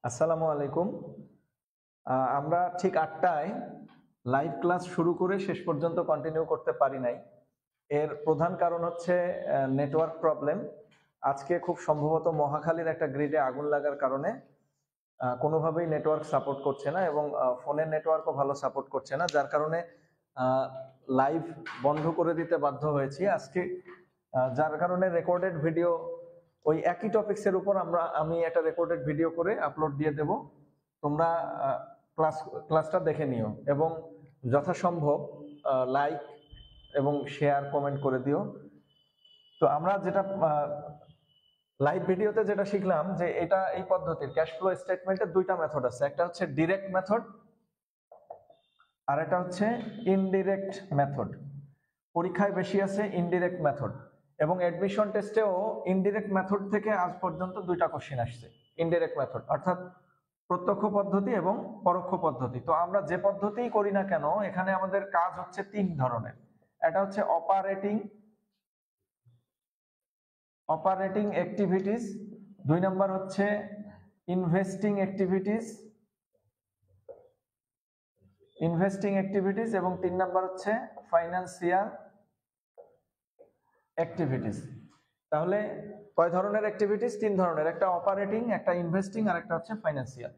আসসালামু আলাইকুম। আমরা ঠিক ৮টায় লাইভ ক্লাস শুরু করে শেষ পর্যন্ত কন্টিনিউ করতে পারি নাই। এর প্রধান কারণ হচ্ছে নেটওয়ার্ক প্রবলেম। আজকে খুব সম্ভবত মহাখালীর একটা গ্রিডে আগুন লাগার কারণে কোনোভাবেই নেটওয়ার্ক সাপোর্ট করছে না এবং ফোনের নেটওয়ার্কও ভালো সাপোর্ট করছে না, যার কারণে লাইভ বন্ধ করে দিতে বাধ্য হয়েছি আজকে। যার কারণে রেকর্ডেড ভিডিও ওই একই টপিক্সের উপর আমি একটা রেকর্ডেড ভিডিও করে আপলোড দিয়ে দেব। তোমরা ক্লাসটা দেখে নিও এবং যথাসম্ভব লাইক এবং শেয়ার কমেন্ট করে দিও। তো আমরা যেটা লাইভ ভিডিওতে যেটা শিখলাম যে এই পদ্ধতির ক্যাশ ফ্লো স্টেটমেন্টের দুইটা মেথড আছে, একটা হচ্ছে ডিরেক্ট মেথড আর একটা হচ্ছে ইনডিরেক্ট মেথড। পরীক্ষায় বেশি আছে ইনডিরেক্ট মেথড এবং অ্যাডমিশন টেস্টেও ইনডিরেক্ট মেথড থেকে আজ পর্যন্ত দুইটা কোশ্চেন আসছে। ইনডিরেক্ট মেথড অর্থাৎ প্রত্যক্ষ পদ্ধতি এবং পরোক্ষ পদ্ধতি। তো আমরা যে পদ্ধতিই করি না কেন এখানে আমাদের কাজ হচ্ছে তিন ধরনের। এটা হচ্ছে অপারেটিং অ্যাক্টিভিটিস, দুই নাম্বার হচ্ছে ইনভেস্টিং অ্যাক্টিভিটিস এবং তিন নাম্বার হচ্ছে ফাইন্যান্সিয়াল অ্যাক্টিভিটিস। তাহলে কয় ধরনের অ্যাক্টিভিটিস? তিন ধরনের, একটা অপারেটিং, একটা ইনভেস্টিং আর একটা হচ্ছে ফাইন্যান্সিয়াল।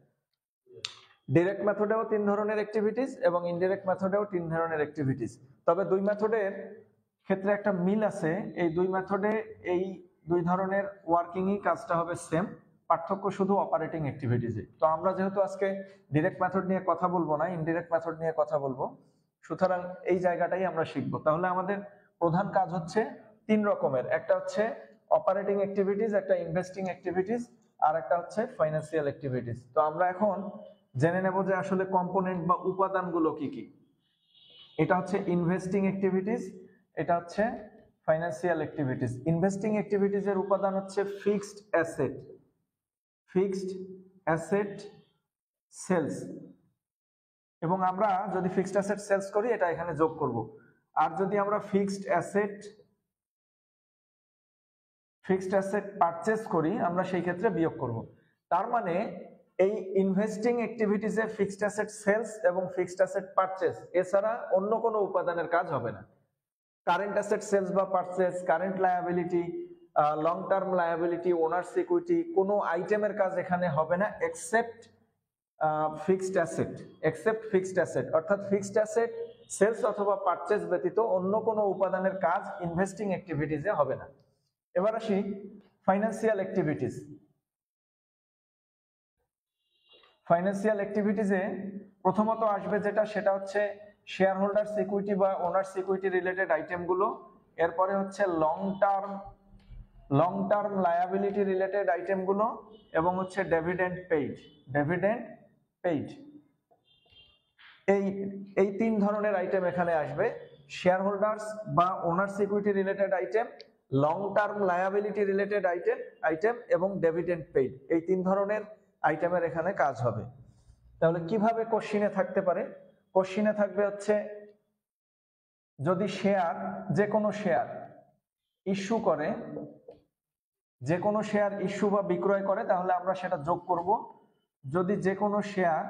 ডিরেক্ট মেথডেও তিন ধরনের অ্যাক্টিভিটিস এবং ইনডিরেক্ট মেথডেও তিন ধরনের অ্যাক্টিভিটিস। তবে দুই মেথডের ক্ষেত্রে একটা মিল আছে, এই দুই মেথডে এই দুই ধরনের ওয়ার্কিংই কাজটা হবে সেম, পার্থক্য শুধু অপারেটিং অ্যাক্টিভিটিসে। তো আমরা যেহেতু আজকে ডিরেক্ট মেথড নিয়ে কথা বলবো না, ইনডিরেক্ট মেথড নিয়ে কথা বলবো, সুতরাং এই জায়গাটাই আমরা শিখবো। তাহলে আমাদের প্রধান কাজ হচ্ছে তিন রকমের, একটা হচ্ছে অপারেটিং অ্যাক্টিভিটিস, একটা ইনভেস্টিং অ্যাক্টিভিটিস আর একটা হচ্ছে ফাইন্যান্সিয়াল অ্যাক্টিভিটিস। তো আমরা এখন জেনে নেব যে আসলে কম্পোনেন্ট বা উপাদানগুলো কি কি। এটা হচ্ছে ইনভেস্টিং অ্যাক্টিভিটিস, এটা হচ্ছে ফাইন্যান্সিয়াল অ্যাক্টিভিটিস। ইনভেস্টিং অ্যাক্টিভিটিস এর উপাদান হচ্ছে ফিক্সড অ্যাসেট সেলস, এবং আমরা যদি ফিক্সড অ্যাসেট সেলস করি এটা এখানে যোগ করব, আর যদি আমরা ফিক্সড অ্যাসেট পারচেজ করি আমরা সেই ক্ষেত্রে বিয়োগ করব। তার মানে এই ইনভেস্টিং অ্যাক্টিভিটিসে ফিক্সড অ্যাসেট সেলস এবং ফিক্সড অ্যাসেট পারচেজ এছাড়া অন্য কোনো উপাদানের কাজ হবে না। কারেন্ট অ্যাসেট সেলস বা purchase, current liability, long term liability, owners equity, কোনো আইটেমের কাজ এখানে হবে না এক্সেপ্ট ফিক্সড অ্যাসেট। অর্থাৎ ফিক্সড অ্যাসেট সেলস অথবা পারচেজ ব্যতীত অন্য কোনো উপাদানের কাজ ইনভেস্টিং অ্যাক্টিভিটিসে হবে না। এবার আসি ফাইন্যান্সিয়াল অ্যাক্টিভিটিসে প্রথমত আসবে যেটা, সেটা হচ্ছে শেয়ার হোল্ডার্স ইকুইটি বা ওনার্স ইকুইটি রিলেটেড আইটেমগুলো। এরপরে হচ্ছে লং টার্ম লায়াবিলিটি রিলেটেড আইটেমগুলো এবং হচ্ছে ডিভিডেন্ড পেইড। এই তিন ধরনের আইটেম এখানে আসবে, শেয়ার হোল্ডার্স বা owners equity related item, long term liability related item এবং ডিভিডেন্ড পেইড। এই তিন ধরনের আইটেমের এখানে কাজ হবে। তাহলে কিভাবে কোশ্চিনে থাকতে পারে? কোশ্চিনে থাকবে হচ্ছে যদি যে কোনো শেয়ার ইস্যু বা বিক্রয় করে তাহলে আমরা সেটা যোগ করব। যদি যে কোনো শেয়ার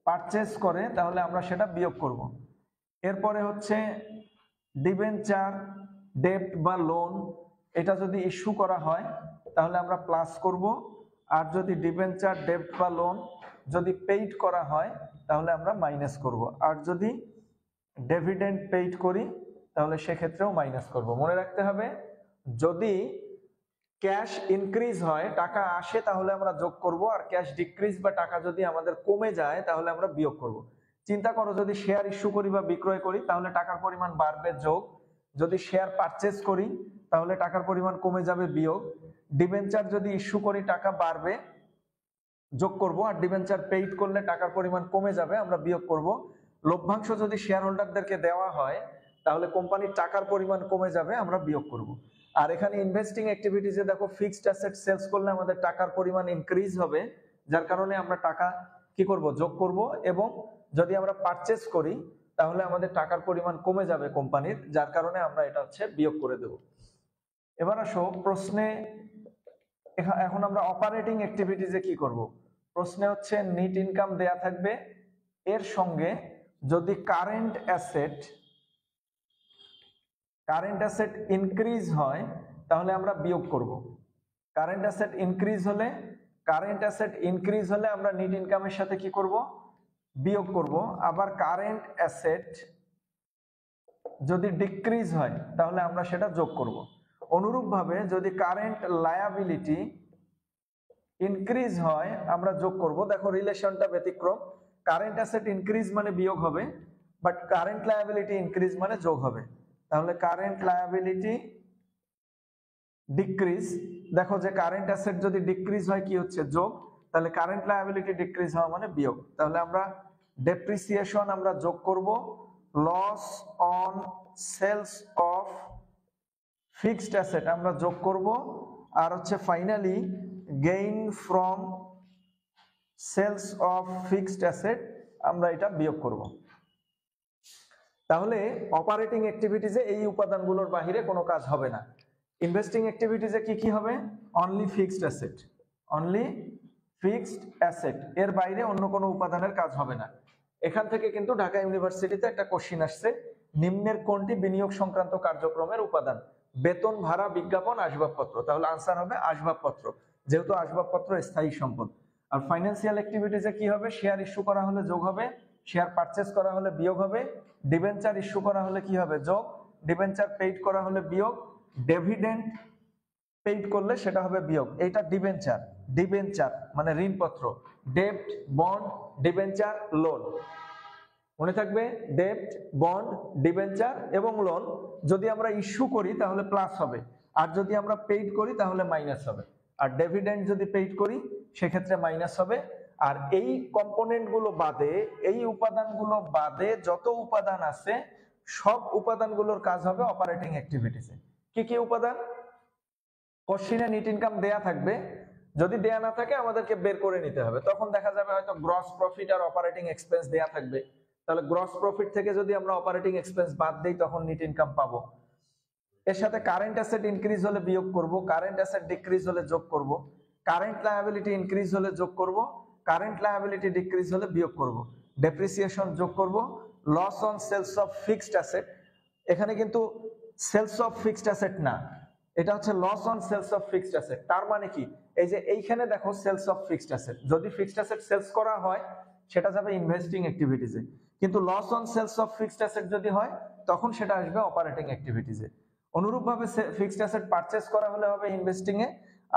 পারচেজ করে তাহলে আমরা সেটা বিয়োগ করব। এরপরে হচ্ছে ডিবেঞ্চার, ডেপ্ট বা লোন, এটা যদি ইস্যু করা হয় তাহলে আমরা প্লাস করব, আর যদি ডিবেঞ্চার, ডেপ্ট বা লোন যদি পেইড করা হয় তাহলে আমরা মাইনাস করব, আর যদি ডিভিডেন্ড পেইড করি তাহলে সেক্ষেত্রেও মাইনাস করব। মনে রাখতে হবে, যদি ক্যাশ ইনক্রিজ হয়, টাকা আসে, তাহলে আমরা যোগ করব, আর ক্যাশ ডিক্রিজ বা টাকা যদি আমাদের কমে যায় তাহলে আমরা বিয়োগ করব। চিন্তা করো, যদি শেয়ার ইস্যু করি বা বিক্রয় করি তাহলে টাকার পরিমাণ বাড়বে, যোগ। যদি শেয়ার পারচেজ করি তাহলে টাকার পরিমাণ কমে যাবে, বিয়োগ। ডিবেঞ্চার যদি ইস্যু করি টাকা বাড়বে, যোগ করব, আর ডিবেঞ্চার পেইড করলে টাকার পরিমাণ কমে যাবে, আমরা বিয়োগ করব। লভ্যাংশ যদি শেয়ার হোল্ডারদেরকে দেওয়া হয় তাহলে কোম্পানির টাকার পরিমাণ কমে যাবে, আমরা বিয়োগ করব। আর এখানে ইনভেস্টিং অ্যাক্টিভিটিসে দেখো, ফিক্সড অ্যাসেট সেলস করলে আমাদের টাকার পরিমাণ ইনক্রিজ হবে, যার কারণে আমরা টাকা কি করব? যোগ করব। এবং যদি আমরা পারচেজ করি তাহলে আমাদের টাকার পরিমাণ কমে যাবে কোম্পানির, যার কারণে আমরা এটা হচ্ছে বিয়োগ করে দেব। এবার আসো প্রশ্নে এখন আমরা অপারেটিং অ্যাক্টিভিটিজে কি করব? প্রশ্নে হচ্ছে নেট ইনকাম দেয়া থাকবে, এর সঙ্গে যদি কারেন্ট অ্যাসেট ইনক্রিজ হয় তাহলে আমরা বিয়োগ করব। কারেন্ট অ্যাসেট ইনক্রিজ হলে আমরা নেট ইনকামের সাথে কি করব? বিয়োগ করব। আবার কারেন্ট অ্যাসেট যদি ডিক্রিজ হয় তাহলে আমরা সেটা যোগ করব। অনুরূপভাবে যদি কারেন্ট লায়াবিলিটি ইনক্রিজ হয় আমরা যোগ করব। দেখো রিলেশনটা ব্যতিক্রম, কারেন্ট অ্যাসেট ইনক্রিজ মানে বিয়োগ হবে, বাট কারেন্ট লায়াবিলিটি ইনক্রিজ মানে যোগ হবে। তাহলে কারেন্ট লায়াবিলিটি ডিক্রিজ, দেখো যে কারেন্ট অ্যাসেট যদি ডিক্রিজ হয় কি হচ্ছে? যোগ। তাহলে কারেন্ট লায়াবিলিটি ডিক্রিজ হওয়া মানে বিয়োগ। তাহলে আমরা ডেপ্রিসিয়েশন আমরা যোগ করব, loss on sales of fixed asset আমরা যোগ করব, আর হচ্ছে finally gain from sales of fixed asset আমরা এটা বিয়োগ করব। তাহলে অপারেটিং অ্যাক্টিভিটিজে এই উপাদানগুলোর বাহিরে কোনো কাজ হবে না। ইনভেস্টিং অ্যাক্টিভিটিজে কি কি হবে? অনলি ফিক্সড অ্যাসেট, এর বাইরে অন্য কোনো উপাদানের কাজ হবে না। এখান থেকে কিন্তু ঢাকা ইউনিভার্সিটিতে একটা কোশ্চিন আসছে, নিম্নের কোনটি বিনিয়োগ সংক্রান্ত কার্যক্রমের উপাদান? বেতন, ভাড়া, বিজ্ঞাপন, আসবাবপত্র। তাহলে আনসার হবে আসবাবপত্র, যেহেতু আসবাবপত্র স্থায়ী সম্পদ। আর ফাইন্যান্সিয়াল অ্যাক্টিভিটিজে কি হবে? শেয়ার ইস্যু করা হলে যোগ হবে, শেয়ার পারচেজ করা হলে বিয়োগ হবে, ডিবেঞ্চার ইস্যু করা হলে কি হবে? যোগ, ডিবেঞ্চার পেইড করা হলে বিয়োগ, ডিভিডেন্ড পেইড করলে সেটা হবে বিয়োগ। এইটা ডিবেঞ্চার মানে ঋণপত্র, ডেট, বন্ড, ডিবেঞ্চার, লোন। মনে থাকবে, ডেট, বন্ড, ডিবেঞ্চার এবং লোন যদি আমরা ইস্যু করি তাহলে প্লাস হবে, আর যদি আমরা পেইড করি তাহলে মাইনাস হবে। আর ডিভিডেন্ড যদি পেইড করি সেক্ষেত্রে মাইনাস হবে। আর এই কম্পোনেন্টগুলো বাদে, এই উপাদানগুলো বাদে যত উপাদান আছে সব উপাদানগুলোর কাজ হবে অপারেটিং অ্যাক্টিভিটিসে। কি কি উপাদান? কোশ্চিনে নেট ইনকাম দেয়া থাকবে, যদি দেয়া না থাকে আমাদেরকে বের করে নিতে হবে। তখন দেখা যাবে হয়তো গ্রস প্রফিট আর অপারেটিং এক্সপেন্স দেয়া থাকবে, তাহলে গ্রস প্রফিট থেকে যদি আমরা অপারেটিং এক্সপেন্স বাদ দেই তখন নেট ইনকাম পাবো। এর সাথে কারেন্ট অ্যাসেট ইনক্রিজ হলে বিয়োগ করব, কারেন্ট অ্যাসেট ডিক্রিজ হলে যোগ করব, কারেন্ট লায়াবিলিটি ইনক্রিজ হলে যোগ করব, কারেন্ট লায়াবিলিটি ডিক্রিজ হলে বিয়োগ করব, ডেপ্রিসিয়েশন যোগ করব, loss on sales of fixed asset. এখানে কিন্তু সেলস অফ ফিক্সড অ্যাসেট না, এটা হচ্ছে loss on sales of fixed asset. তার মানে কি? এই যে এইখানে দেখো সেলস অফ ফিক্সড অ্যাসেট, যদি ফিক্সড অ্যাসেট সেলস করা হয় সেটা যাবে ইনভেস্টিং অ্যাক্টিভিটিজে, কিন্তু loss on sales of fixed asset যদি হয় তখন সেটা আসবে অপারেটিং অ্যাক্টিভিটিজে। অনুরূপভাবে ফিক্সড অ্যাসেট পারচেজ করা হলে হবে ইনভেস্টিং এ,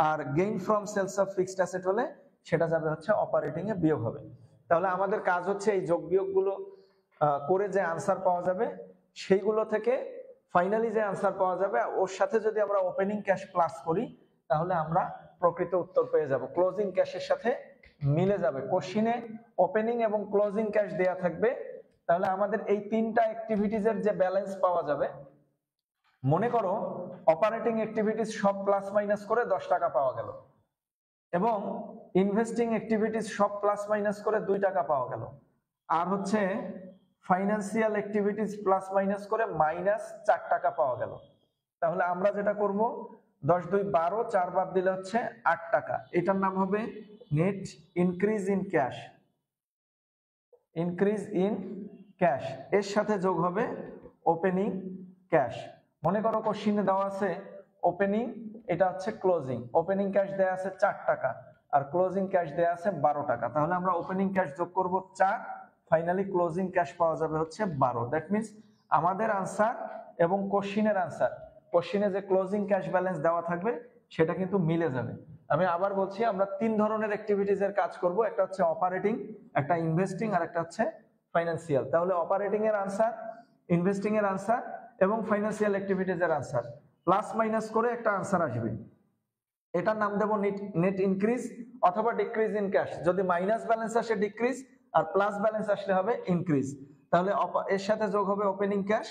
আর gain from sales of fixed asset হলে সেটা যাবে হচ্ছে অপারেটিং এ, বিয়োগ হবে। তাহলে আমাদের কাজ হচ্ছে এই যোগ বিয়োগগুলো করে যে আনসার পাওয়া যাবে সেইগুলো থেকে ফাইনালি যে আনসার পাওয়া যাবে ওর সাথে যদি আমরা ওপেনিং ক্যাশ প্লাস করি তাহলে আমরা প্রকৃত উত্তর পেয়ে যাব, ক্লোজিং ক্যাশের সাথে মিলে যাবে। কোশ্চিনে ওপেনিং এবং ক্লোজিং ক্যাশ দেয়া থাকবে, তাহলে আমাদের এই তিনটা অ্যাক্টিভিটিজের যে ব্যালেন্স পাওয়া যাবে, মনে করো অপারেটিং অ্যাক্টিভিটিস সব প্লাস মাইনাস করে 10 টাকা পাওয়া গেল, এবং ইনভেস্টিং অ্যাক্টিভিটিস সব প্লাস মাইনাস করে 2 টাকা পাওয়া গেল, আর হচ্ছে ফাইন্যান্সিয়াল অ্যাক্টিভিটিস প্লাস মাইনাস করে মাইনাস 4 টাকা পাওয়া গেল। তাহলে আমরা যেটা করব, 10 2 12, 4 বাদ দিলে হচ্ছে 8 টাকা। এটার নাম হবে নেট ইনক্রিজ ইন ক্যাশ, এর সাথে যোগ হবে ওপেনিং ক্যাশ। মনে করো কোশ্চিনে দেওয়া আছে ওপেনিং, এটা হচ্ছে ক্লোজিং, ওপেনিং ক্যাশ দেয়া আছে 4 টাকা আর ক্লোজিং ক্যাশ দেয়া আছে 12 টাকা। তাহলে আমরা ওপেনিং ক্যাশ যোগ করব 4, ফাইনালি ক্লোজিং ক্যাশ পাওয়া যাবে হচ্ছে 12। দ্যাট মিন্স আমাদের আনসার এবং কোশ্চিনের আনসার, কোশ্চিনে যে ক্লোজিং ক্যাশ ব্যালেন্স দেওয়া থাকবে সেটা কিন্তু মিলে যাবে। আমি আবার বলছি, আমরা 3 ধরনের অ্যাক্টিভিটিজ এর কাজ করব, একটা হচ্ছে অপারেটিং, একটা ইনভেস্টিং আর একটা হচ্ছে ফাইন্যান্সিয়াল। তাহলে অপারেটিং এর আনসার, ইনভেস্টিং এর আনসার এবং ফাইন্যান্সিয়াল অ্যাক্টিভিটিজ এর আনসার প্লাস মাইনাস করে একটা আনসার আসবে। এটার নাম দেব নেট ইনক্রিজ অথবা ডিক্রিজ ইন ক্যাশ। যদি মাইনাস ব্যালেন্স আসে ডিক্রিজ, আর প্লাস ব্যালেন্স আসলে হবে ইনক্রিজ। তাহলে এর সাথে যোগ হবে ওপেনিং ক্যাশ,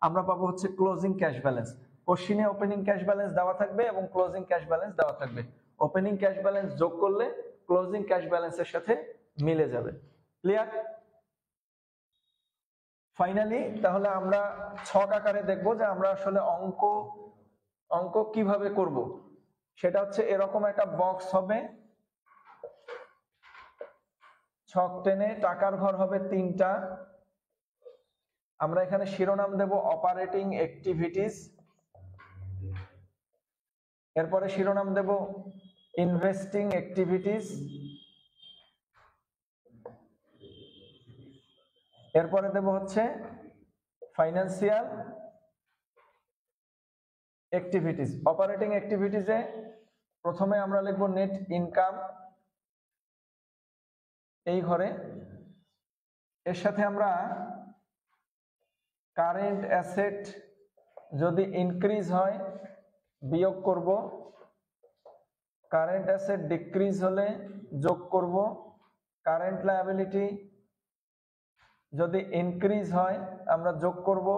আমরা পাবো হচ্ছে ক্লোজিং ক্যাশ ব্যালেন্স। কোশ্চিনে ওপেনিং ক্যাশ ব্যালেন্স দেওয়া থাকবে এবং ক্লোজিং ক্যাশ ব্যালেন্স দেওয়া থাকবে, ওপেনিং ক্যাশ ব্যালেন্স যোগ করলে ক্লোজিং ক্যাশ ব্যালেন্সের সাথে মিলে যাবে। ক্লিয়ার? ফাইনালি তাহলে আমরা ছক আকারে দেখবো যে আমরা আসলে অঙ্ক কিভাবে করব সেটা হচ্ছে এরকম একটা বক্স হবে, ছক টেনে টাকার ঘর হবে 3টা। আমরা এখানে শিরোনাম দেব অপারেটিং অ্যাক্টিভিটিস, এরপরে শিরোনাম দেব ইনভেস্টিং অ্যাক্টিভিটিস, এরপরে দেব হচ্ছে ফাইন্যান্সিয়াল অ্যাক্টিভিটিস। অপারেটিং অ্যাক্টিভিটিসে প্রথমে আমরা লিখব নেট ইনকাম এই ঘরে, এর সাথে আমরা কারেন্ট অ্যাসেট যদি ইনক্রিজ হয় বিয়োগ করব, কারেন্ট অ্যাসেট ডিক্রিজ হলে যোগ করব, কারেন্ট লায়াবিলিটি যদি ইনক্রিজ হয় আমরা যোগ করব,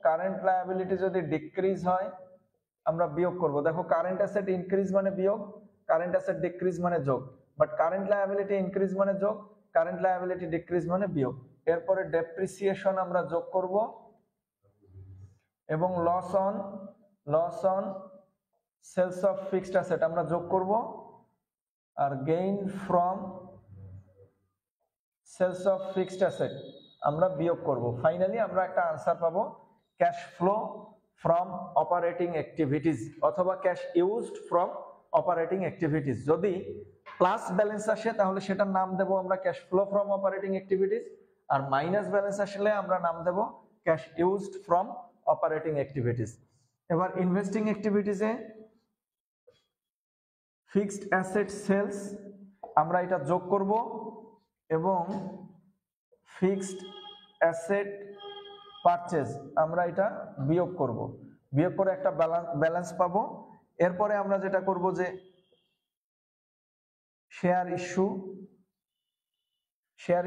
কারেন্ট লায়াবিলিটি যদি ডিক্রিজ হয় আমরা বিয়োগ করব। দেখো কারেন্ট অ্যাসেট ইনক্রিজ মানে বিয়োগ, কারেন্ট অ্যাসেট ডিক্রিজ মানে যোগ, বাট কারেন্ট লায়াবিলিটি ইনক্রিজ মানে যোগ, কারেন্ট লায়াবিলিটি ডিক্রিজ মানে বিয়োগ। এরপরে ডেপ্রিসিয়েশন আমরা যোগ করব এবং loss on sales of fixed asset আমরা যোগ করব, আর gain from sales of fixed asset আমরা বিয়োগ করব। ফাইনালি আমরা একটা আনসার পাবো cash flow from operating activities অথবা cash used from operating activities. যদি প্লাস ব্যালেন্স আসে তাহলে সেটার নাম দেব আমরা cash flow from operating activities, আর মাইনাস ব্যালেন্স আসলে আমরা নাম দেব cash used from operating activities. এবার ইনভেস্টিং অ্যাক্টিভিটিসে ফিক্সড অ্যাসেট সেলস আমরা এটা যোগ করব এবং ফিক্সড অ্যাসেট পারচেজ আমরা এটা বিয়োগ করব, বিয়োগ করে একটা ব্যালেন্স পাবো। এরপরে আমরা যেটা করব যে শেয়ার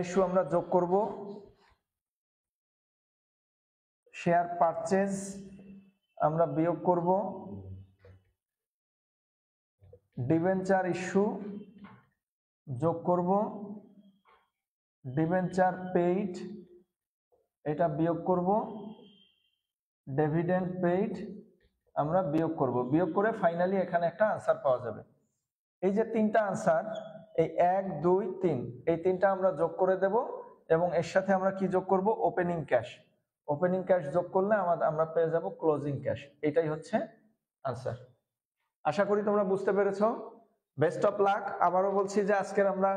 ইস্যু আমরা যোগ করব, শেয়ার পারচেজ আমরা বিয়োগ করব, ডিবেঞ্চার ইস্যু যোগ করব, ডিবেঞ্চার পেইড এটা বিয়োগ করব, ডিভিডেন্ড পেইড আমরা বিয়োগ করব। বিয়োগ করে ফাইনালি এখানে একটা আনসার পাওয়া যাবে। এই যে 3টা আনসার, এই 1 2 3 এই 3টা আমরা যোগ করে দেব এবং এর সাথে আমরা কি যোগ করব, ওপেনিং ক্যাশ। ওপেনিং ক্যাশ যোগ করলে আমরা পেয়ে যাব ক্লোজিং ক্যাশ। এটাই হচ্ছে আনসার। আশা করি তোমরা বুঝতে পেরেছো। Best of luck. আবারও বলছি যে আজকের আমরা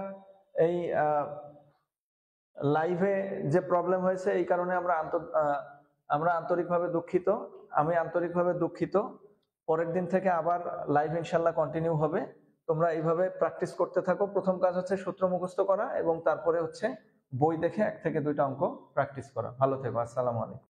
এই লাইভে যে প্রবলেম হয়েছে এই কারণে আমরা আন্তরিকভাবে দুঃখিত। আমি আন্তরিকভাবে দুঃখিত। পরের দিন থেকে আবার লাইভ ইনশাল্লাহ কন্টিনিউ হবে। তোমরা এইভাবে প্র্যাকটিস করতে থাকো। প্রথম কাজ হচ্ছে সূত্র মুখস্থ করা এবং তারপরে হচ্ছে বই দেখে 1 থেকে 2টা অঙ্ক প্র্যাকটিস করা। ভালো থেকো। আসসালামু আলাইকুম।